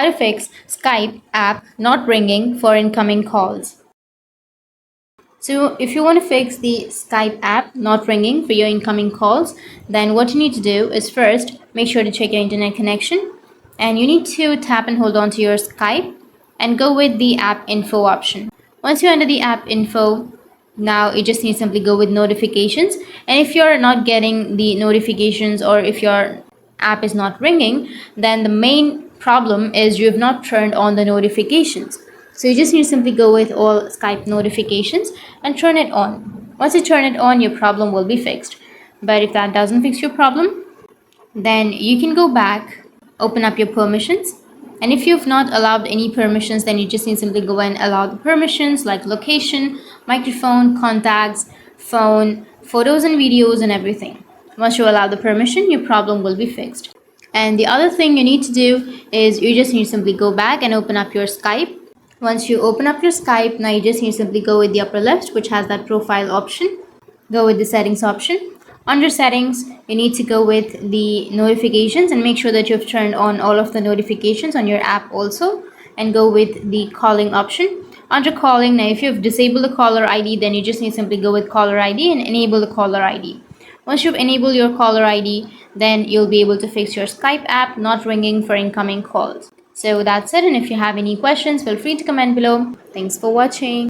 how to fix Skype app not ringing for incoming calls. So if you want to fix the Skype app not ringing for your incoming calls, then what you need to do is first make sure to check your internet connection, and you need to tap and hold on to your Skype and go with the app info option. Once you're under the app info, now you just need to simply go with notifications, and if you're not getting the notifications or if your app is not ringing, then the main problem is you have not turned on the notifications. So you just need to simply go with all Skype notifications and turn it on. Once you turn it on, your problem will be fixed. But if that doesn't fix your problem, then you can go back, open up your permissions, and if you've not allowed any permissions, then you just need to simply go and allow the permissions like location, microphone, contacts, phone, photos and videos and everything. Once you allow the permission, your problem will be fixed. And the other thing you need to do is you just need to simply go back and open up your Skype. Once you open up your Skype, now you just need to simply go with the upper left, which has that profile option. Go with the settings option. Under settings, you need to go with the notifications and make sure that you've turned on all of the notifications on your app also, and go with the calling option. Under calling, now if you've disabled the caller ID, then you just need to simply go with caller ID and enable the caller ID. Once you've enabled your caller ID, then you'll be able to fix your Skype app not ringing for incoming calls. So that's it, and if you have any questions, feel free to comment below. Thanks for watching.